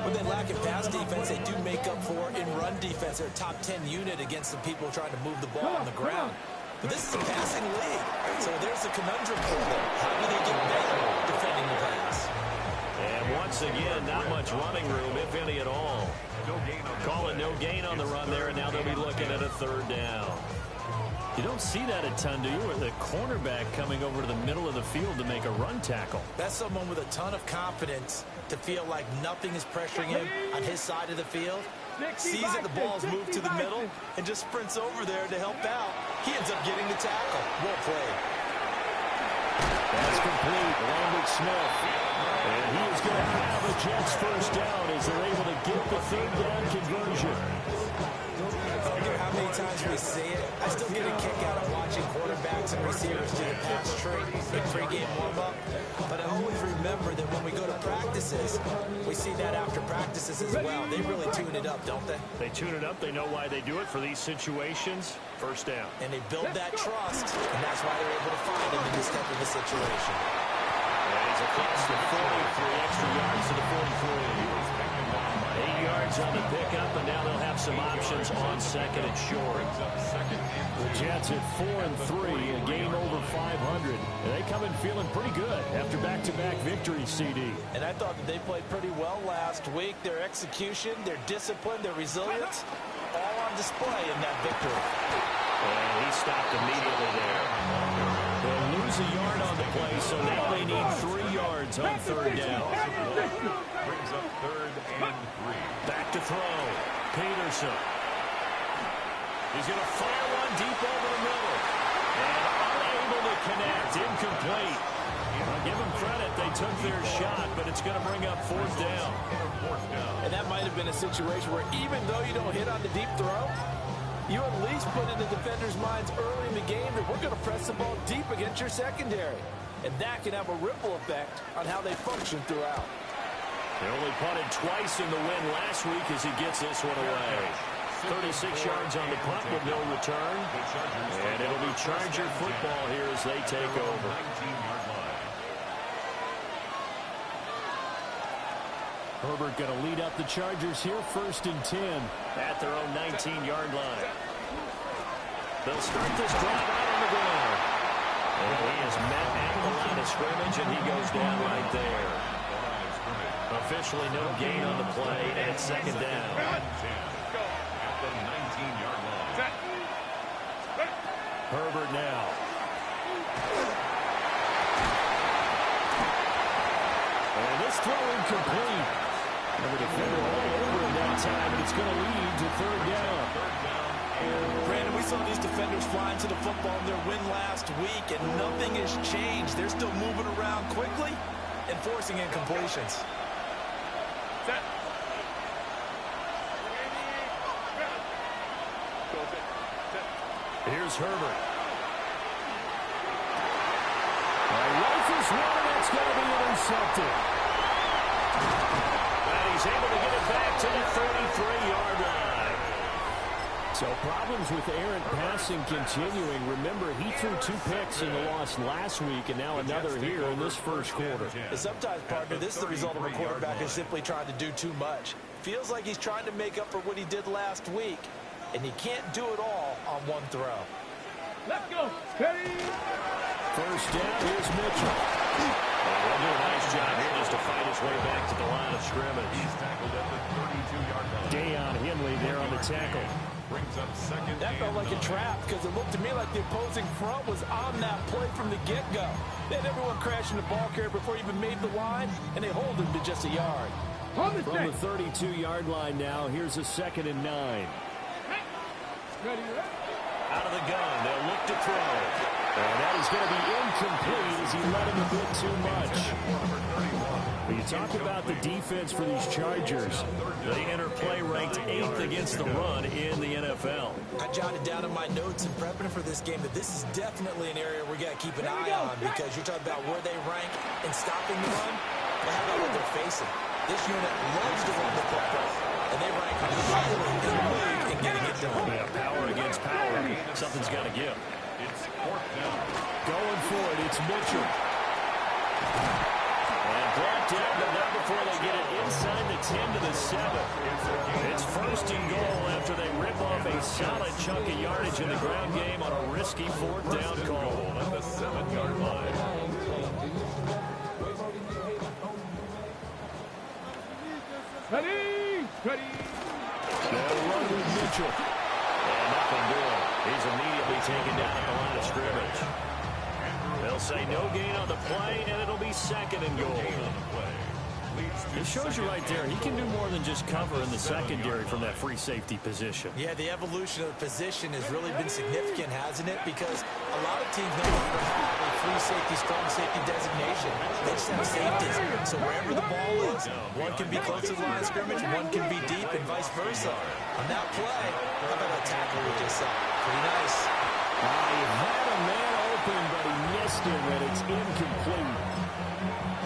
When they lack in pass defense, they do make up for in run defense. They're a top 10 unit against the people trying to move the ball on the ground. But this is a passing league. So there's a conundrum for them. How do they get better defending the pass? And once again, not much running room, if any at all. Call it no gain on the run there, and now they'll be looking at a third down. You don't see that a ton, do you? With the cornerback coming over to the middle of the field to make a run tackle. That's someone with a ton of confidence to feel like nothing is pressuring him on his side of the field. Sees that the ball's moved to the middle and just sprints over there to help out. He ends up getting the tackle. Well played. That's complete. Lambert Smith. And he is going to have a Jets first down as they're able to get the third down conversion. I don't care how many times we see it, I still get a kick out of watching quarterbacks and receivers do the pass tree in pregame warm-up. But I always remember that when we go to practices, we see that after practices as well. They really tune it up, don't they? They tune it up. They know why they do it for these situations. First down. And they build that trust, and that's why they're able to find him in this type of a situation. And he's across the 43, extra yards to the 43. 8 yards on the pickup, and now they'll have some options on second and short. The Jets at 4-3, a game over 500. And they come in feeling pretty good after back-to-back victories, CD. And I thought that they played pretty well last week. Their execution, their discipline, their resilience, all on display in that victory. And he stopped immediately there. They'll lose a yard on the play, so now they need 3 yards on third down. Brings up 3rd and 3. Back to throw. Peterson. He's going to fire one deep over the middle. And unable to connect. Incomplete. I'll give them credit. They took their shot, but it's going to bring up 4th down. And that might have been a situation where even though you don't hit on the deep throw, you at least put in the defenders' minds early in the game that we're going to press the ball deep against your secondary. And that can have a ripple effect on how they function throughout. They only punted twice in the win last week as he gets this one away. 36 yards on the punt with no return. And it'll be Charger football here as they take over. Herbert going to lead up the Chargers here, 1st and 10 at their own 19-yard line. They'll start this drive out on the ground. And he is met at the line of scrimmage, and he goes down right there. Officially no gain on the play, and it's 2nd down. At the 19-yard line. Herbert now. And this throw incomplete. And the defender all over him that time, and it's going to lead to 3rd down. Brandon, we saw these defenders flying to the football in their win last week, and nothing has changed. They're still moving around quickly and forcing incompletions. Here's Herbert. Rifles one, and that's going to be intercepted. And he's able to get it back to the 33-yard line. So problems with errant passing continuing. Remember, he threw 2 picks in the loss last week, and now another here in this first quarter. And sometimes, partner, this is the result of a quarterback who's simply trying to do too much. Feels like he's trying to make up for what he did last week, and he can't do it all on one throw. Let's go. Ready? First down, here's Mitchell. They'll do a nice job here just to fight his way back to the line of scrimmage. He's tackled at the 32-yard line. Deion Henley there on the tackle. Brings up 2nd. That felt like a trap because it looked to me like the opposing front was on that play from the get-go. They had everyone crashing the ball carrier before he even made the line, and they hold him to just a yard. From the 32-yard line now, here's a 2nd and 9. Ready? Out of the gun, they'll look to throw. And that is going to be incomplete as he let him a bit too much. When you talk about the defense for these Chargers, they enter play ranked 8th against the run in the NFL. I jotted down in my notes in prepping for this game that this is definitely an area we got to keep an eye on because you're talking about where they rank in stopping the run. But how about what they're facing? This unit loves to run the football, and they rank highly in the league in getting it done. Yeah, power against power. Something's got to give. It's 4th down. Going for it, it's Mitchell. And brought down, but not before they get it inside the 10 to the 7. It's first and goal after they rip off a solid chunk of yardage in the ground game on a risky fourth down call. At the 7-yard line. Ready, ready. They'll run with Mitchell. And nothing doing. He's immediately taken down at the line of scrimmage. They'll say no gain on the play, and it'll be second and goal. It shows you right there, he can do more than just cover in the secondary from that free safety position. Yeah, the evolution of the position has really been significant, hasn't it? Because a lot of teams no longer have a free safety, strong safety designation. They just have safeties. So wherever the ball is, one can be close to the line of scrimmage, one can be deep, and vice versa. On that play, how about that tackle we just saw? Pretty nice. He had a man open, but he missed him, and it's incomplete.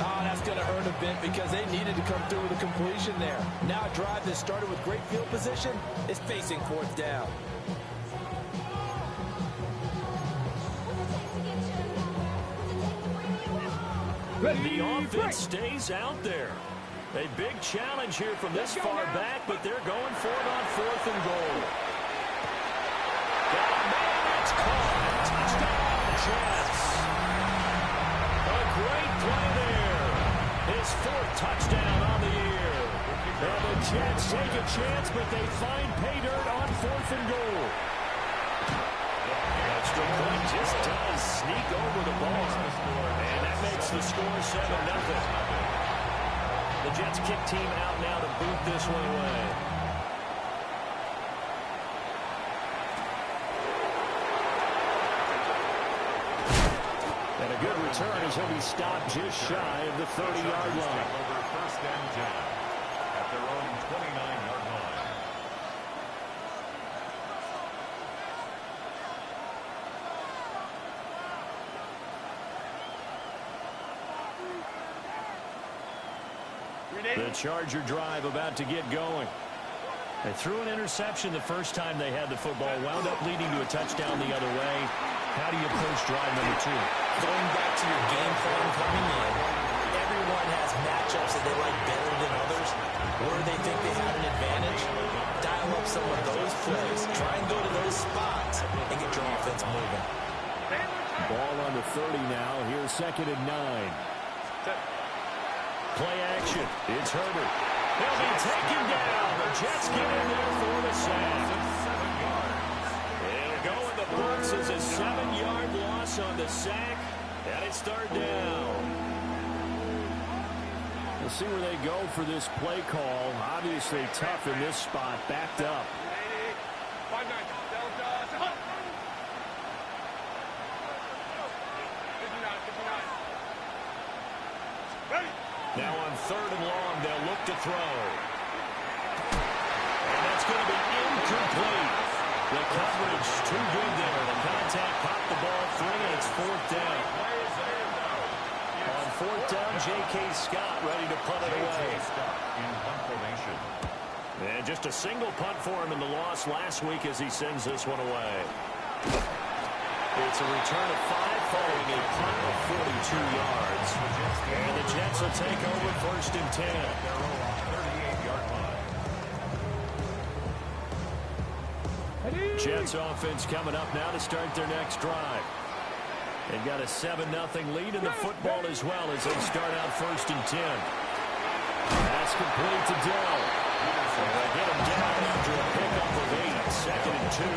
Oh, that's going to hurt a bit because they needed to come through with a completion there. Now a drive that started with great field position is facing fourth down. The offense stays out there. A big challenge here from this far back, but they're going for it on fourth and goal. Got a man, it's caught. Touchdown, Jets. A great play there. His fourth touchdown on the year. And the Jets take a chance, but they find pay dirt on fourth and goal. Extra point just does sneak over the ball. And that makes the score 7-0. The Jets kick team out now to boot this one away. And a good return as he'll be stopped just shy of the 30-yard line. Over first and 10 at their own 29-yard line. The Charger drive about to get going. They threw an interception the first time they had the football, wound up leading to a touchdown the other way. How do you approach drive number 2? Going back to your game plan coming in, everyone has matchups that they like better than others. Where they think they have an advantage, dial up some of those plays. Try and go to those spots and get your offense moving. Ball on the 30 now. Here's second and 9. Play action. It's Herbert. He'll be taken down. The Jets get in there for the sack. It'll go in the books as a 7-yard loss on the sack. And it's third down. We'll see where they go for this play call. Obviously tough in this spot. Backed up. Now on third and long, they'll look to throw. And that's going to be incomplete. The coverage too good there. The contact popped the ball free, and it's fourth down. On fourth down, J.K. Scott ready to punt it away. In punt formation. And just a single punt for him in the loss last week as he sends this one away. It's a return of 5 following a punt of 42 yards. And the Jets will take over first and 10. Their own 38-yard line. Jets offense coming up now to start their next drive. They've got a 7-0 lead in the football as well as they start out first and 10. Pass complete to Dell. And they get him down after a pickup of 8. Second and 2.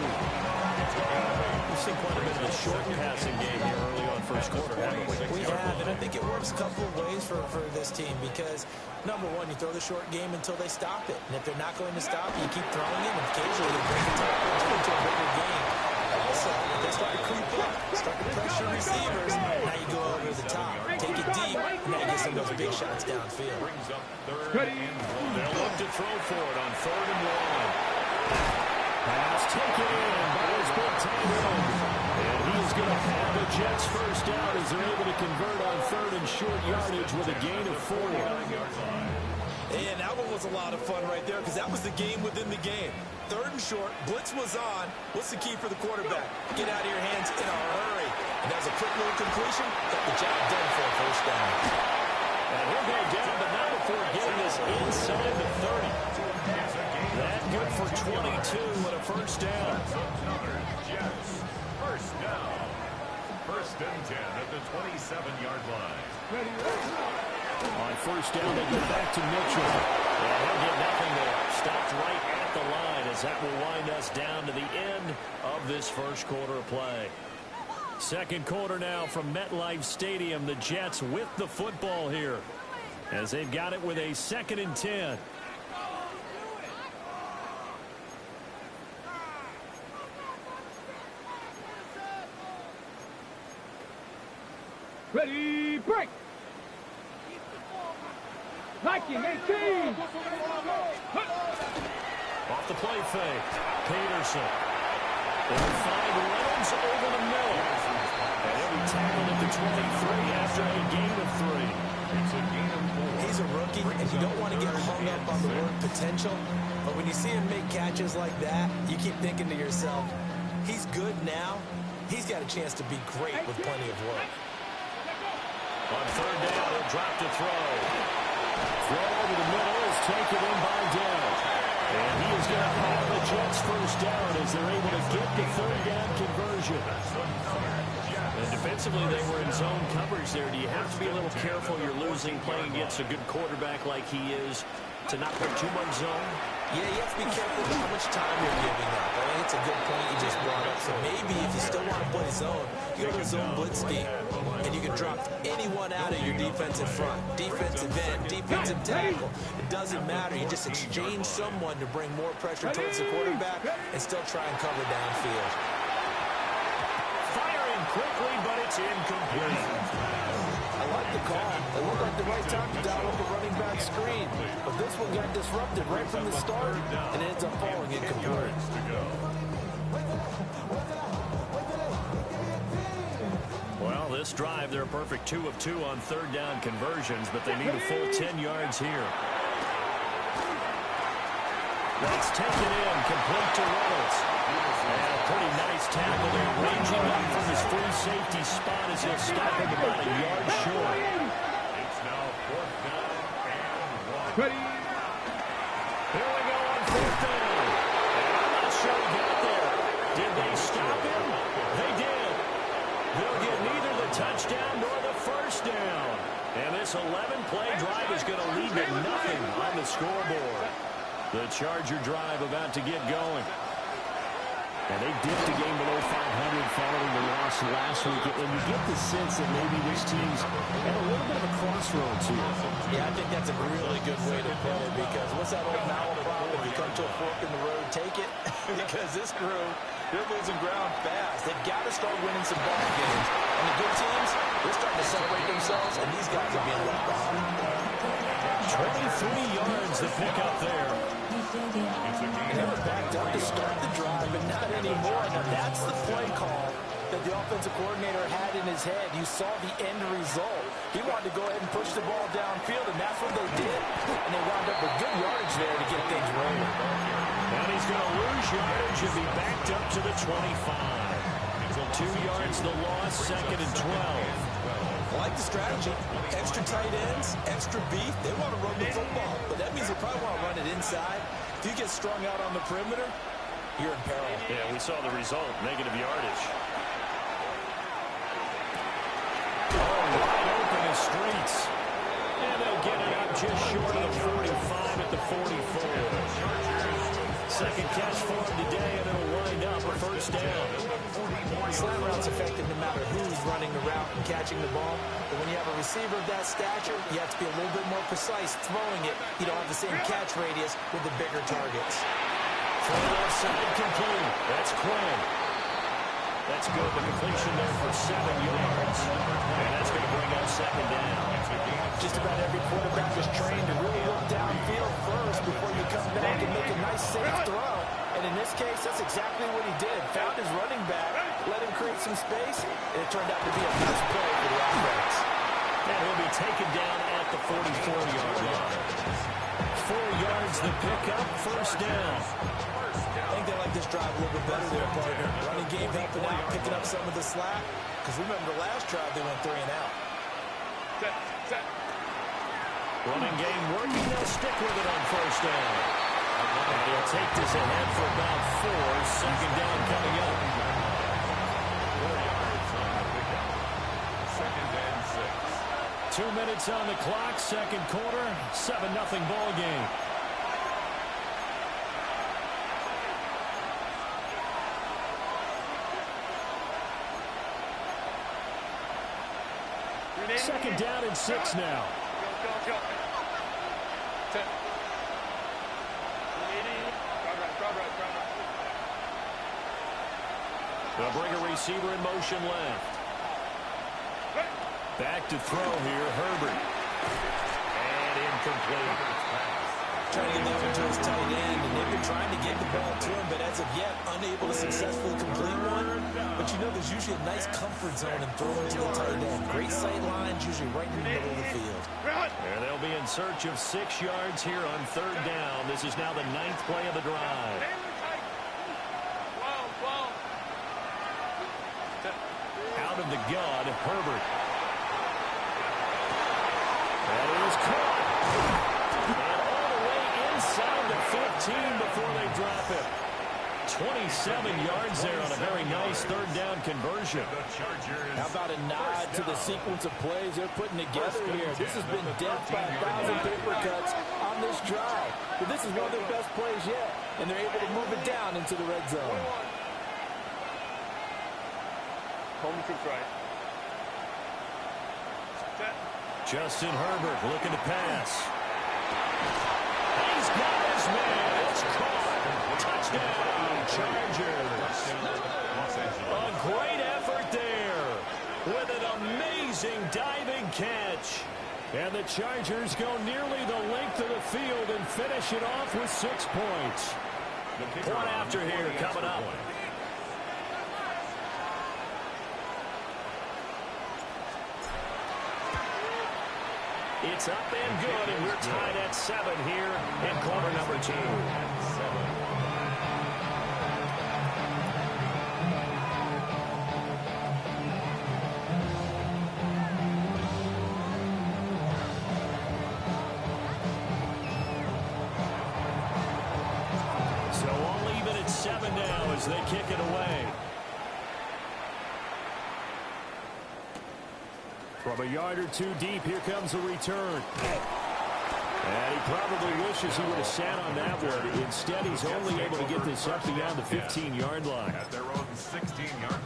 We've seen quite a bit of a short passing game here early on first quarter, haven't we? We have, and I think it works a couple of ways for this team because, number one, you throw the short game until they stop it. And if they're not going to stop it, you keep throwing it, and occasionally you bring the tackle into a bigger game. Also, if they start to creep up, start to pressure receivers, now you go over the top. Take it deep, and now you get some of those big shots downfield. Brings up third and 1. They'll look to throw for it on third and 1. Pass taken in by his big tight end. And he's going to have the Jets first down as they're able to convert on third and short yardage with a gain of 4. And that one was a lot of fun right there because that was the game within the game. Third and short, blitz was on. What's the key for the quarterback? Get out of your hands in a hurry. And that was a quick little completion. Got the job done for a first down. And he'll go down, but not before getting this inside the 30. That good for 22 and a first down. First down. First and 10 at the 27-yard line. On first down, they go back to Mitchell. And he'll get nothing there. Stopped right at the line as that will wind us down to the end of this first quarter of play. Second quarter now from MetLife Stadium. The Jets with the football here as they've got it with a 2nd and 10. Ready, break. Nike 18. Off the play fake. Peterson. They'll find Reynolds over the middle. And he'll be tackled at the 23 after a gain of 3. It's a gain of 4. He's a rookie, and you don't want to get hung up on the word potential. But when you see him make catches like that, you keep thinking to yourself, he's good now. He's got a chance to be great with plenty of work. On third down, he'll drop to throw. Throw over the middle is taken in by Dell. And he is going to have the Jets first down as they're able to get the third down conversion. And defensively, they were in zone coverage there. Do you have to be a little careful? You're losing playing against a good quarterback like he is to not play too much zone? Yeah, you have to be careful about how much time you're giving up. I think it's a good point you just brought up. So maybe if you still want to play zone, you go to a zone blitz scheme, and you can drop anyone out of your defensive front, defensive end, defensive tackle. It doesn't matter. You just exchange someone to bring more pressure towards the quarterback and still try and cover downfield. Firing quickly, but it's incomplete. I like the call. It looked like the right time to dial up a running back screen. But this one got disrupted right from the start and ends up falling incomplete. Well, this drive, they're a perfect 2 of 2 on third down conversions, but they need a full 10 yards here. That's taken in, complete to Reynolds. And a pretty nice tackle there, ranging up from his free safety spot as he'll stop him about a yard short. It's now 4th down and 1. Ready. Here we go on 4th down. And I'm not sure he got there. Did they stop him? They did. They'll get neither the touchdown nor the first down. And this 11-play drive is going to lead to nothing on the scoreboard. The Charger drive about to get going. And they dipped the game below 500 following the loss last week. And you get the sense that maybe this team's at a little bit of a crossroads here. Yeah, I think that's a really good way to put it because what's that old malaprop? If you come to a fork in the road, take it. Because this crew, they're losing ground fast. They've got to start winning some ball games. And the good teams, they're starting to separate themselves, and these guys are being left behind. 23 yards to pick up there. And they were backed up to start the drive, but not anymore. Now, that's the play call that the offensive coordinator had in his head. You saw the end result. He wanted to go ahead and push the ball downfield, and that's what they did. And they wound up with good yardage there to get things rolling. And he's going to lose yardage and be backed up to the 25. 2 yards the loss, 2nd and 12. I like the strategy. Extra tight ends, extra beef. They want to run the football, but that means they probably want to run it inside. If you get strung out on the perimeter, you're in peril. Yeah, we saw the result, negative yardage. Oh, wide open in streets. And they'll get it up just short of the 45 at the 44. Second catch for him today, and it'll wind up a first down. Slant route's effective no matter who's running the route and catching the ball. But when you have a receiver of that stature, you have to be a little bit more precise throwing it. You don't have the same catch radius with the bigger targets. From the left side, complete. That's Quinn. That's good. The completion there for 7 yards. And that's going to bring up 2nd down. Just about every quarterback is trained to really look downfield first before you come back and make a nice, safe throw. And in this case, that's exactly what he did. Found his running back, let him create some space, and it turned out to be a nice play for the offense. And he'll be taken down at the 44-yard line. 4 yards the pickup, first down. I think they like this drive a little bit better there, partner. Running game helping out, picking up some of the slack. Because remember, the last drive they went 3 and out. Set. Running game working. They'll stick with it on first down. And he'll take this ahead for about 4. Second down coming up. 4 yards on the pickup. 2nd and 6. 2 minutes on the clock. Second quarter. 7-0 ball game. Second down and 6 now. They'll bring a receiver in motion left. Back to throw here, Herbert. And incomplete. Trying to get that one to his tight end, and they've been trying to get the ball to him, but as of yet, unable to successfully complete one. But you know there's usually a nice comfort zone in throwing to the tight end. Great sight lines, usually right in the middle of the field. And they'll be in search of 6 yards here on third down. This is now the 9th play of the drive. Out of the gun, Herbert. And it is caught. And all the way inside the 15 before they drop it. 27 yards there on a very nice third down conversion. How about a nod to the sequence of plays they're putting together here? This has been death by 1,000 paper cuts on this drive. But this is one of their best plays yet, and they're able to move it down into the red zone. Home to right. Justin Herbert looking to pass. He's got his man. It's caught. Touchdown, Chargers. A great effort there with an amazing diving catch. And the Chargers go nearly the length of the field and finish it off with 6 points. Point after here coming up. It's up and good, and we're tied at 7 here in quarter number 2. So all even at 7 now as they kick it away. From a yard or 2 deep, here comes a return. And he probably wishes he would have sat on that one. Instead, he's only able to get this up beyond the 15-yard line. At their own 16-yard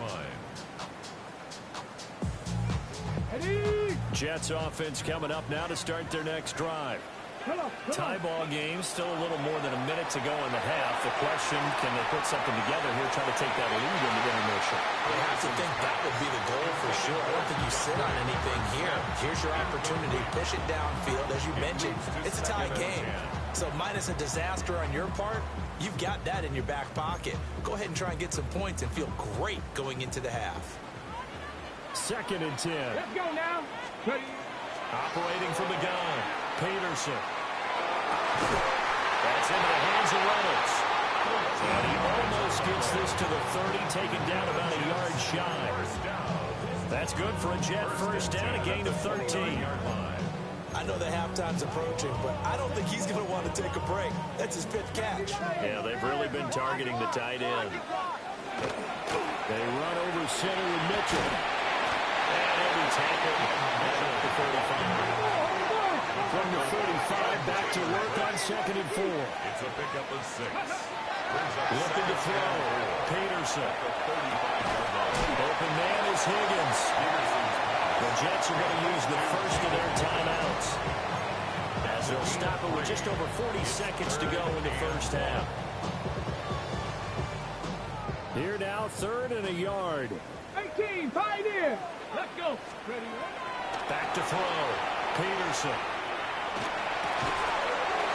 line. Jets offense coming up now to start their next drive. Tie ball game, still a little more than a minute to go in the half. The question, can they put something together here, try to take that lead into intermission? I have to think that would be the goal for sure. I don't think you sit on anything here. Here's your opportunity. Push it downfield. As you mentioned, it's a tie game. So minus a disaster on your part, you've got that in your back pocket. Go ahead and try and get some points and feel great going into the half. 2nd and 10. Let's go now. Ready. Operating from the gun, Peterson. That's into the hands of Reynolds. And he almost gets this to the 30, taken down about a yard shy. That's good for a Jet first down, a gain of 13. I know the halftime's approaching, but I don't think he's going to want to take a break. That's his 5th catch. Yeah, they've really been targeting the tight end. They run over center with Mitchell. And he'll be tackled at the 45. From the 45, back to work on 2nd and 4. It's a pickup of 6. Looking to throw. Peterson. Open man is Higgins. The Jets are going to use the first of their timeouts, as they'll stop it with just over 40 seconds to go in the first half. Here now, 3rd and a yard. 18, pioneer. Let's go. Ready. Back to throw. Peterson.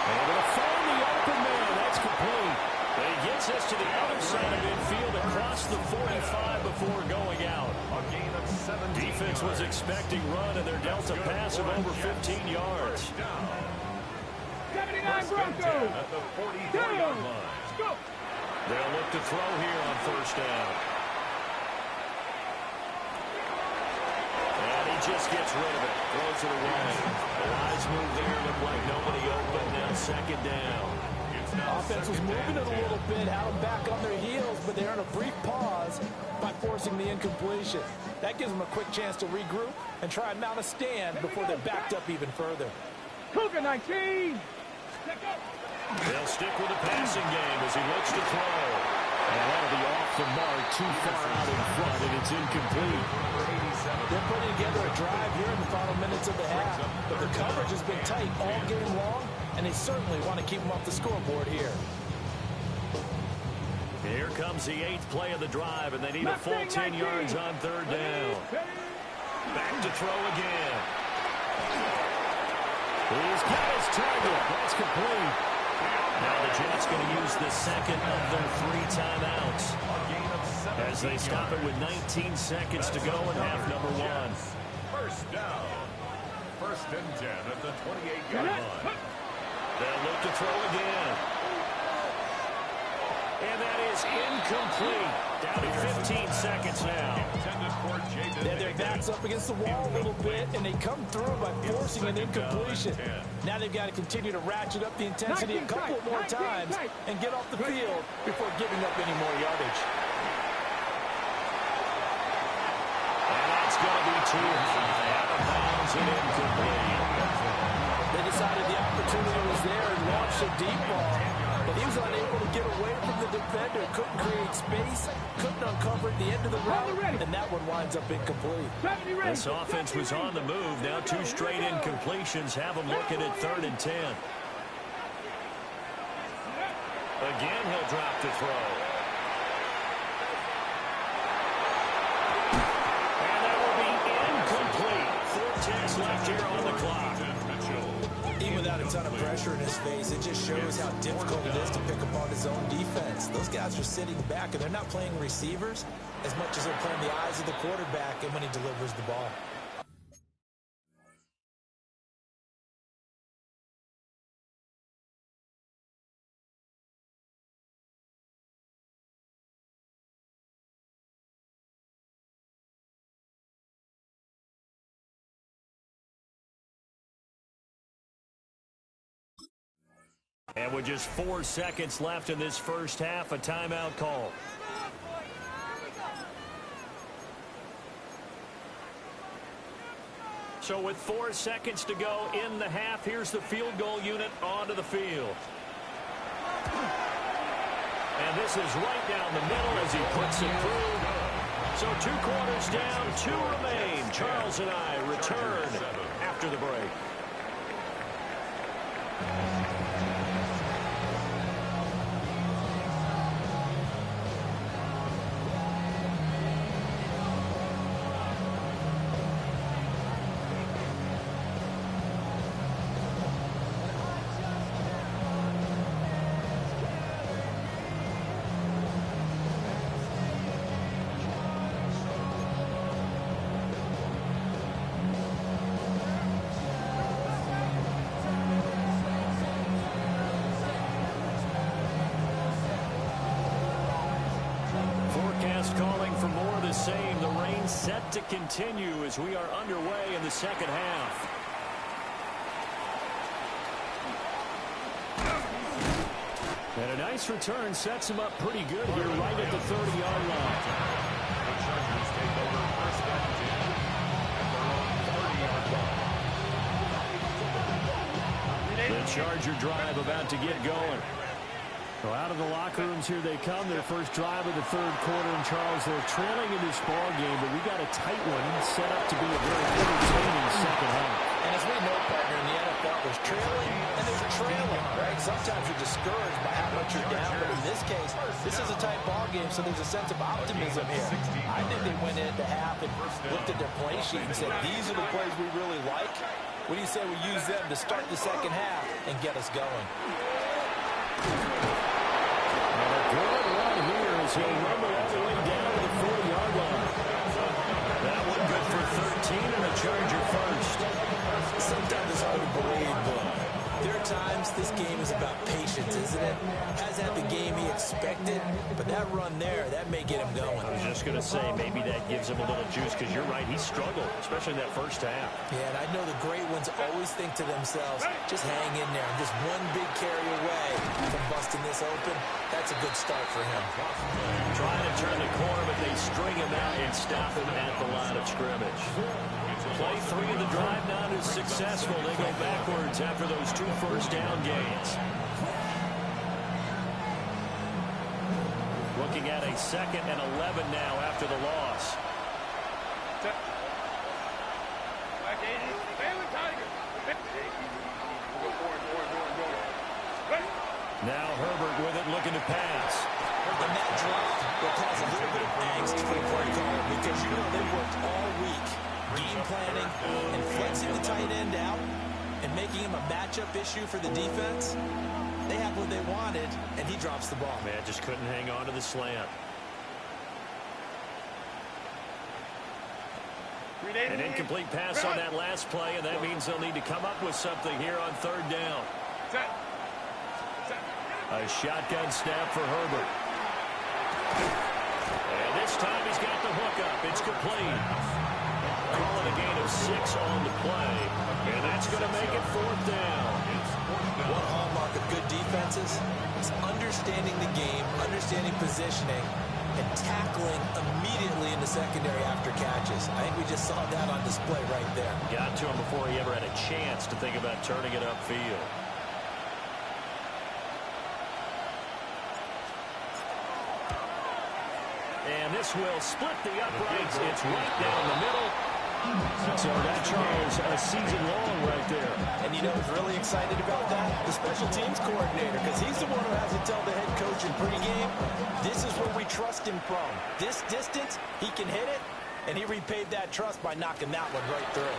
Able to find the open man. That's complete. But he gets us to the other side of midfield across the 45 before going out. A gain of 17. Defense was expecting run, and they're dealt a pass of over 15 yards. 79 Broncos. At the 44-yard line. Let's go. They'll look to throw here on first down. And he just gets rid of it. Throws it away. The wise move there. Looked like nobody open. Now second down. Offense was moving it a little bit, had them back on their heels, but they're in a brief pause by forcing the incompletion. That gives them a quick chance to regroup and try and mount a stand before they're backed up even further. Cougar 19. They'll stick with the passing game as he looks to throw. And that'll be off the mark, too far out in front, and it's incomplete. They're putting together a drive here in the final minutes of the half, but the coverage has been tight all game long, and they certainly want to keep them off the scoreboard here. Here comes the 8th play of the drive, and they need a full 10 yards on third down. Back to throw again. He's got his target. That's complete. Now the Jets going to use the second of their 3 timeouts as they stop it with 19 seconds to go in half number 1. First down. 1st and 10 at the 28-yard line. They'll look to throw again. And that is incomplete. Down to 15 seconds now. Then their back's up against the wall a little bit, and they come through by forcing an incompletion. Now they've got to continue to ratchet up the intensity a couple more times and get off the field before giving up any more yardage. And that's going to be too high. Out of bounds and incomplete. They decided the opportunity was there and launched a deep ball, but he was unable to get away from the defender, couldn't create space, couldn't uncover at the end of the route, and that one winds up incomplete. This offense was on the move. Now 2 straight incompletions have them looking at 3rd and 10. Again, he'll drop to throw. And that will be incomplete. 4 ticks left here on the clock. Even without a ton of pressure in his face, it just shows how difficult it is to pick apart his own defense. Those guys are sitting back, and they're not playing receivers as much as they're playing the eyes of the quarterback and when he delivers the ball. And with just 4 seconds left in this first half, a timeout call. So with 4 seconds to go in the half, here's the field goal unit onto the field. And this is right down the middle as he puts it through. So 2 quarters down, 2 remain. Charles and I return after the break. Calling for more of the same. The rain set to continue as we are underway in the second half. And a nice return sets him up pretty good here right at the 30-yard line. The Charger drive about to get going. So out of the locker rooms here they come. Their first drive of the 3rd quarter. And Charles, they're trailing in this ball game, but we got a tight one set up to be a very entertaining second half. And as we know, partner, in the NFL, there's trailing and there's trailing, right? Sometimes you're discouraged by how much you're down, but in this case, this is a tight ball game, so there's a sense of optimism here. I think they went into half and looked at their play sheet and said, these are the plays we really like. What do you say we use them to start the second half and get us going? Good run here as he'll rumble all the way down to the 40-yard line. That one good for 13 and a Charger first. Sometimes it's hard to believe, but there are times this game is about patience, isn't it? Has had the game he expected. expected, but that run there, that may get him going. I was just going to say, maybe that gives him a little juice, because you're right, he struggled, especially in that first half. Yeah, and I know the great ones always think to themselves, just hang in there. I'm just one big carry away from busting this open. That's a good start for him. Trying to turn the corner, but they string him out and stop him at the line of scrimmage. Play 3 of the drive not as successful. They go backwards after those 2 first-down gains. Looking at a 2nd and 11 now after the loss. Now Herbert with it, looking to pass. And that drop will cause a little bit of angst for the play caller, because you know they worked all week game planning and flexing the tight end out and making him a matchup issue for the defense. They had what they wanted, and he drops the ball. Man, just couldn't hang on to the slant. An incomplete pass on that last play, and that means they'll need to come up with something here on 3rd down. A shotgun snap for Herbert. And this time he's got the hookup. It's complete. Calling a gain of 6 on the play. And that's going to make it 4th down. One hallmark of good defenses is understanding the game, understanding positioning, and tackling immediately in the secondary after catches. I think we just saw that on display right there. Got to him before he ever had a chance to think about turning it upfield. And this will split the uprights. It's right down the middle. So that, Charles, a season long right there. And you know who's really excited about that? The special teams coordinator, because he's the one who has to tell the head coach in pregame, this is where we trust him from. This distance, he can hit it, and he repaid that trust by knocking that one right through.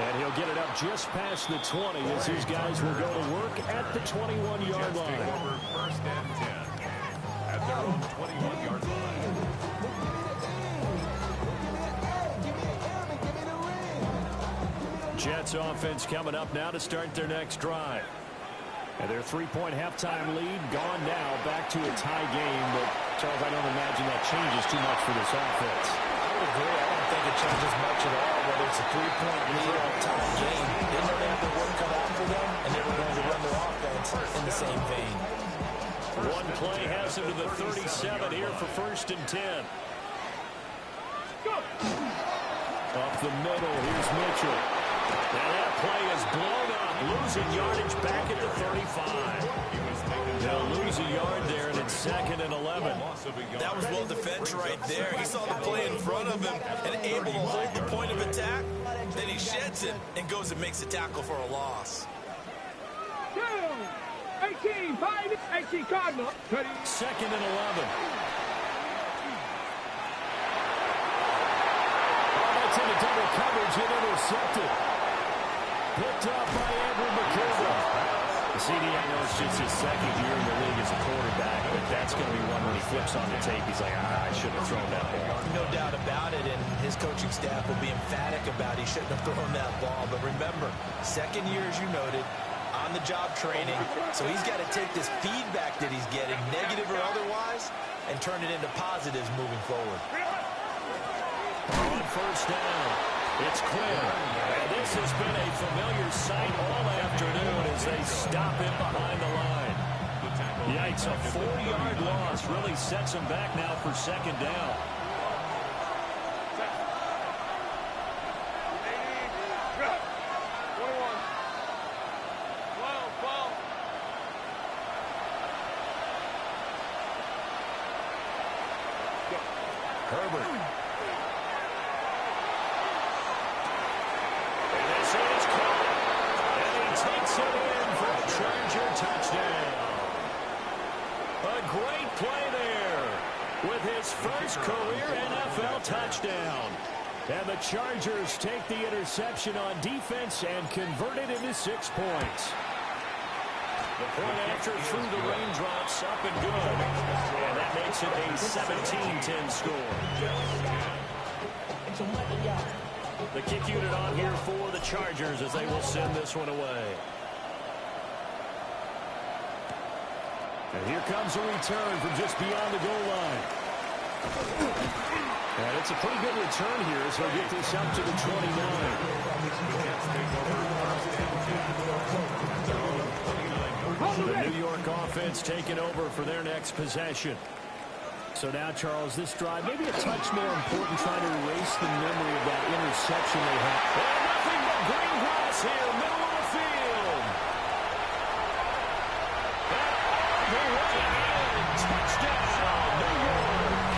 And he'll get it up just past the 20 as his guys will go to work at the 21-yard line. Over 1st and 10 at their own 21-yard line. Jets offense coming up now to start their next drive. And their 3-point halftime lead gone now, back to a tie game. But, Charles, I don't imagine that changes too much for this offense. I would agree. I don't think it changes much at all, whether it's a 3-point lead or a tie game. They know they have the work cut out for them, and they were going to run their offense in the same vein. One play has him to the 37 here for 1st and 10. Up the middle, here's Mitchell. Now that play is blown up, losing yardage back at the 35. They'll lose a yard there, and it's 2nd and 11. That was well defense right there. He saw the play in front of him and able to hold the point of attack. Then he sheds it and goes and makes a tackle for a loss. 18, 18 Cardinal. 2nd and 11. That's into double coverage and intercepted. Picked up by Andrew McKinnon. The CD, I know it's just his 2nd year in the league as a quarterback, but that's going to be one when he flips on the tape. He's like, I shouldn't have thrown that ball. No doubt about it, and his coaching staff will be emphatic about he shouldn't have thrown that ball. But remember, 2nd year, as you noted, on-the-job training, so he's got to take this feedback that he's getting, negative or otherwise, and turn it into positives moving forward. On 1st down, it's Quinn. And this has been a familiar sight all afternoon as they stop him behind the line. Yikes, a 4-yard loss really sets him back now for 2nd down. Herbert. And this is caught. And he takes it in for a Charger touchdown. A great play there with his first career NFL touchdown. And the Chargers take the interception on defense and convert it into 6 points. The point after through the raindrops, up and good. And that makes it a 17-10 score. The kick unit on here for the Chargers as they will send this one away. And here comes a return from just beyond the goal line. And it's a pretty good return here as he'll get this up to the 29. The New York offense taking over for their next possession. So now, Charles, this drive maybe a touch more important, trying to erase the memory of that interception they had. And nothing but green grass here, middle of the field. Touchdown, New York.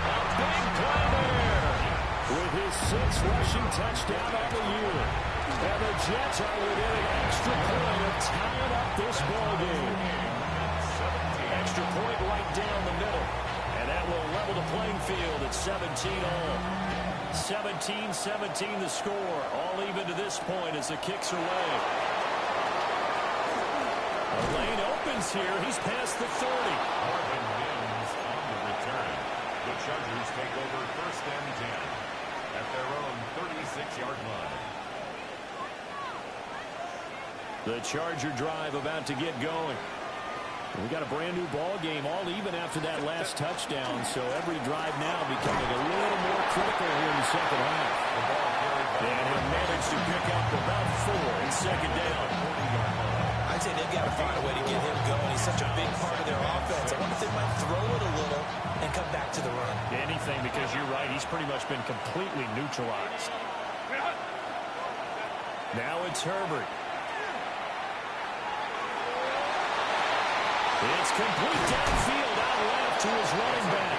A big play there. With his 6th rushing touchdown on the year. And the Jets are within an extra point of tying up this ball game. Extra point right down the middle. And that will level the playing field at 17 all. 17-17 the score. All even to this point as the kicks are away. The lane opens here. He's past the 30. Marvin Mims on the return. The Chargers take over 1st and 10 at their own 36-yard line. The Charger drive about to get going. We got a brand new ball game, all even after that last touchdown, so every drive now becoming a little more critical here in the second half. And he'll manage to pick up about 4 in second down. I'd say they've got to find a way to get him going. He's such a big part of their offense. I wonder if they might throw it a little and come back to the run. Anything, because you're right, he's pretty much been completely neutralized. Now it's Herbert. It's complete downfield out left to his running back.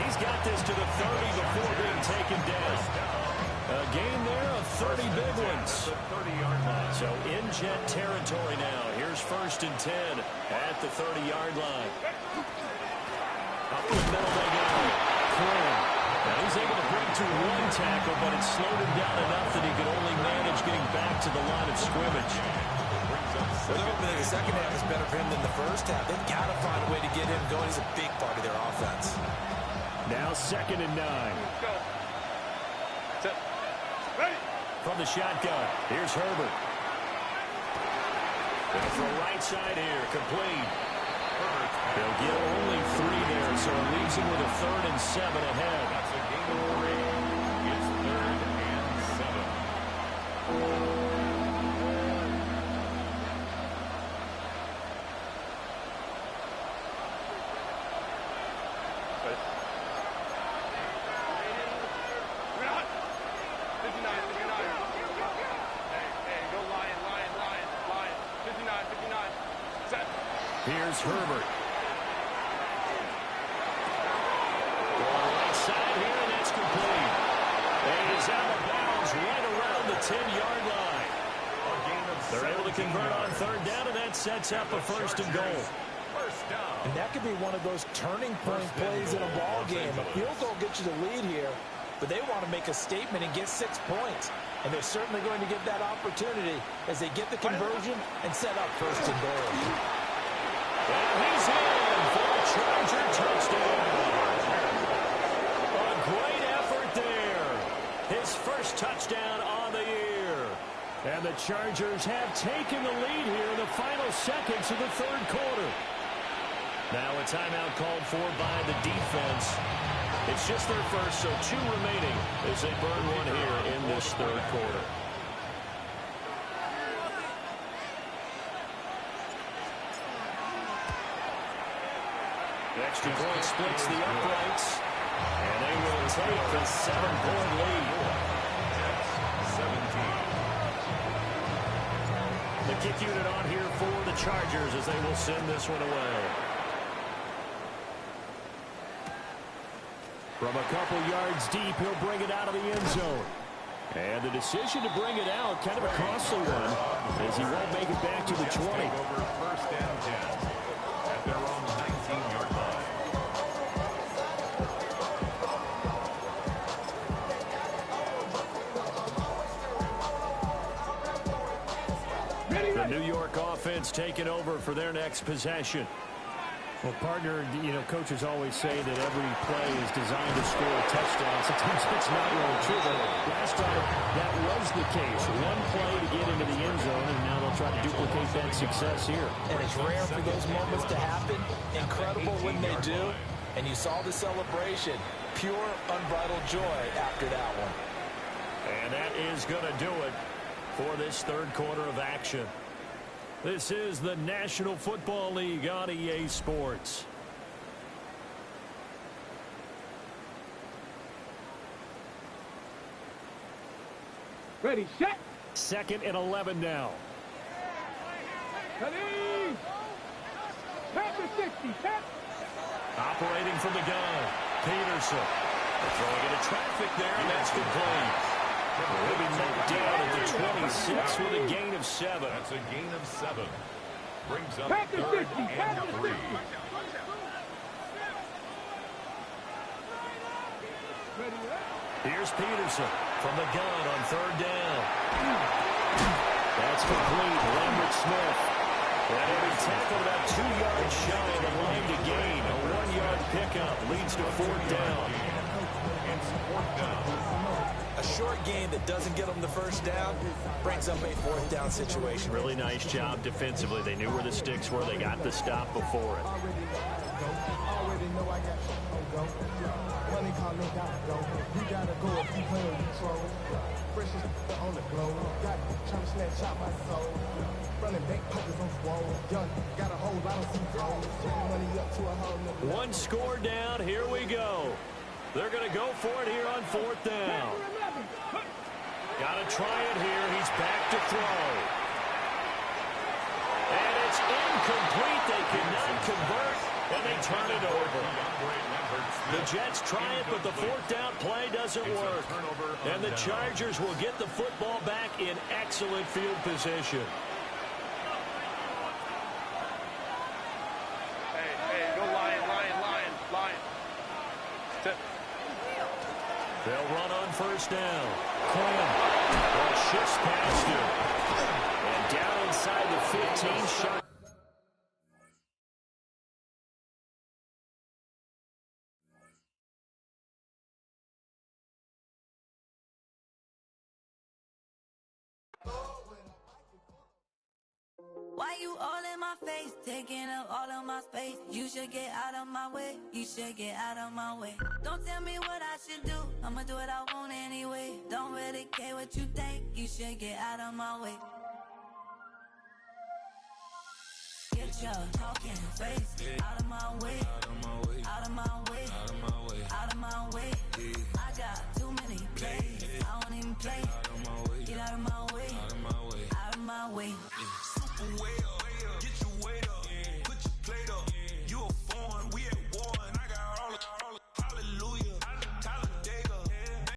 He's got this to the 30 before being taken down. A gain there of 30 big ones. So in Jet territory now. Here's 1st and 10 at the 30-yard line. Up the middle they go. Quinn. Now he's able to break to 1 tackle, but it slowed him down enough that he could only manage getting back to the line of scrimmage. Well, they're hoping that the second half is better for him than the first half. They've got to find a way to get him going. He's a big part of their offense. Now 2nd and 9. From the shotgun, here's Herbert. Going for a right side here, complete. They'll get only 3 there, so it leaves him with a 3rd and 7 ahead. That's a gain of 3. It's 3rd and 7. Here's Herbert. Going right side here, and that's complete. And he's out of bounds right around the 10-yard line. They're able to convert on 3rd down, and that sets up a 1st and goal. And that could be one of those turning point plays in a ball game. A field goal gets you the lead here, but they want to make a statement and get 6 points. And they're certainly going to get that opportunity as they get the conversion and set up 1st and goal. And he's in for a Charger touchdown. A great effort there. His first touchdown on the year. And the Chargers have taken the lead here in the final seconds of the 3rd quarter. Now a timeout called for by the defense. It's just their first, so 2 remaining as they burn one here in this 3rd quarter. Extra point splits the uprights, and they will take the 7-point lead. 17. The kick unit on here for the Chargers as they will send this one away. From a couple yards deep, he'll bring it out of the end zone. And the decision to bring it out, kind of a costly one, as he won't make it back to the 20. Over 1st and 10 at their own 19-yard line. The New York offense taking over for their next possession. Well, partner, you know, coaches always say that every play is designed to score a touchdown. Sometimes it's not really true, but last time that was the case. One play to get into the end zone, and now they'll try to duplicate that success here. And it's rare for those moments to happen. Incredible when they do. And you saw the celebration. Pure, unbridled joy after that one. And that is going to do it for this third quarter of action. This is the National Football League on EA Sports. Ready, set. 2nd and 11 now. Ready. Tap to 60, tap. Operating from the gun, Peterson. Throwing into traffic there, and that's complete. He'll be knocked down at the 26 with a gain of 7. That's a gain of 7. Brings up Tap to 3rd 50, and tap to 3. 50. Ready, Here's Peterson from the gun on 3rd down. That's complete. Lambert Smith. And he'll be tackled about 2 yards shy of the line to gain. A 1-yard pickup leads to 4th down. It's 4th down. A short gain that doesn't get them the first down brings up a 4th down situation. Really nice job defensively. They knew where the sticks were. They got the stop before it. Already know I got go. Money calling gotta go. You gotta go if you play or you troll. Fresh on the glow. Got trying to snatch out my soul. Running back pockets on swole. Young, got a whole lot of some gold. Turn money up to a whole nother. One score down. Here we go. They're going to go for it here on 4th down. Got to try it here. He's back to throw. And it's incomplete. They cannot convert, and they turn it over. The Jets try it, but the 4th down play doesn't work. And the Chargers will get the football back in excellent field position. Hey, go Lion. Step. They'll run on 1st down. Quinn shifts past him. And down inside the 15 shot. Why you all in my face, taking up all of my space? You should get out of my way, you should get out of my way. Don't tell me what I should do, I'ma do what I want anyway. Don't really care what you think, you should get out of my way. Get your talking face out of my way, out of my way, out of my way, out of my way, out of my way. I got too many plays, I don't even play. Get out of my way, out of my way, out of my way. Super well.